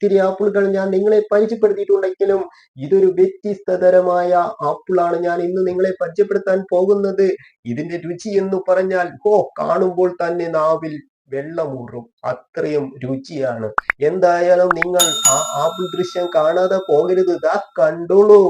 ഒത്തിരി ആപ്പിളുകൾ ഞാൻ നിങ്ങളെ പരിചയപ്പെടുത്തിയിട്ടുണ്ടെങ്കിലും ഇതൊരു വ്യത്യസ്ത തരമായ ആപ്പിളാണ് ഞാൻ ഇന്ന് നിങ്ങളെ പരിചയപ്പെടുത്താൻ പോകുന്നത്. ഇതിന്റെ രുചി എന്ന് പറഞ്ഞാൽ കാണുമ്പോൾ തന്നെ നാവിൽ വെള്ളമൂറും, അത്രയും രുചിയാണ്. എന്തായാലും നിങ്ങൾ ആ ആപ്പിൾ ദൃശ്യം കാണാതെ പോകരുത്. ദാ കണ്ടോളൂ.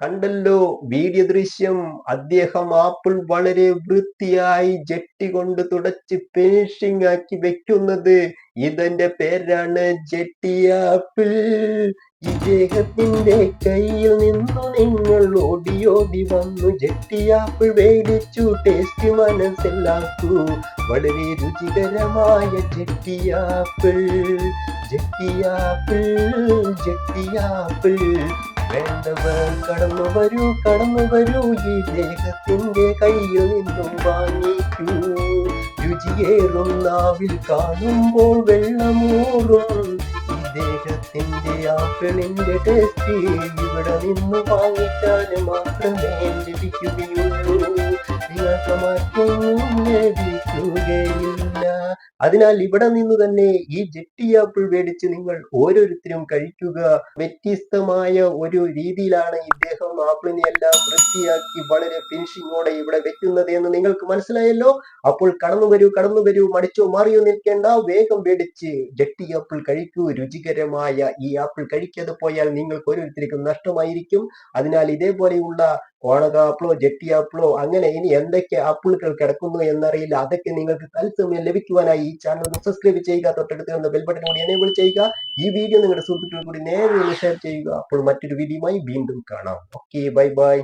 കണ്ടല്ലോ വീഡിയോ ദൃശ്യം. അദ്ദേഹം ആപ്പിൾ വളരെ വൃത്തിയായി ജെട്ടി കൊണ്ട് തുടച്ച് ഫിനിഷിംഗ് ആക്കി വെക്കുന്നത്. ഇതിന്റെ പേരാണ് ജെട്ടി ആപ്പിൾ. ഇദ്ദേഹത്തിന്റെ കയ്യിൽ നിന്നു നിങ്ങൾ ഓടി ഓടി വന്നു ജെട്ടി ആപ്പിൾ മേടിച്ചു ടേസ്റ്റ് മനസ്സിലാക്കൂ. വളരെ രുചികരമായ jetty apple, jetty apple, jetty apple. വേണ്ടവർ കടന്നു വരൂ ഇദ്ദേഹത്തിന്റെ കയ്യിൽ നിന്നും വാങ്ങിക്കൂ. രുചിയേറും നാവിൽ കാണുമ്പോൾ വെള്ളമൂറും ഇദ്ദേഹത്തിന്റെ ആപ്പിളിന്റെ ടേസ്റ്റ് ഇവിടെ നിന്ന് വാങ്ങിച്ചാൽ മാത്രമേ ലഭിക്കുകയുള്ളൂ. നിങ്ങൾക്ക് മറ്റൊന്നും ലഭിക്കുകയില്ല. അതിനാൽ ഇവിടെ നിന്ന് തന്നെ ഈ ജെട്ടി ആപ്പിൾ മേടിച്ച് നിങ്ങൾ ഓരോരുത്തരും കഴിക്കുക. വ്യത്യസ്തമായ ഒരു രീതിയിലാണ് ഇദ്ദേഹം ആപ്പിളിനെ എല്ലാം വൃത്തിയാക്കി വളരെ ഫിനിഷിങ്ങോടെ ഇവിടെ വെക്കുന്നത് എന്ന് നിങ്ങൾക്ക് മനസ്സിലായല്ലോ. അപ്പോൾ കടന്നു വരൂ, മടിച്ചോ മാറിയോ നിൽക്കേണ്ട, വേഗം മേടിച്ച് ജെട്ടി ആപ്പിൾ കഴിക്കൂ. രുചികരമായ ഈ ആപ്പിൾ കഴിക്കാതെ പോയാൽ നിങ്ങൾക്ക് ഓരോരുത്തർക്കും നഷ്ടമായിരിക്കും. അതിനാൽ ഇതേപോലെയുള്ള കോണകാപ്പിളോ ജെട്ടി ആപ്പിളോ അങ്ങനെ ഇനി എന്തൊക്കെ ആപ്പിളുകൾ കിടക്കുന്നു എന്നറിയില്ല, അതൊക്കെ നിങ്ങൾക്ക് തത്സമയം ലഭിക്കുവാനായി ഈ ചാനൽ സബ്സ്ക്രൈബ് ചെയ്യുക. തൊട്ടടുത്ത് വന്ന ബെൽ ബട്ടൺ കൂടി എനേബിൾ ചെയ്യുക. ഈ വീഡിയോ നിങ്ങളുടെ സുഹൃത്തുക്കൾ കൂടി നേരെ ഷെയർ ചെയ്യുക. അപ്പോൾ മറ്റൊരു വീഡിയോയുമായി വീണ്ടും കാണാം. Okay, bye bye.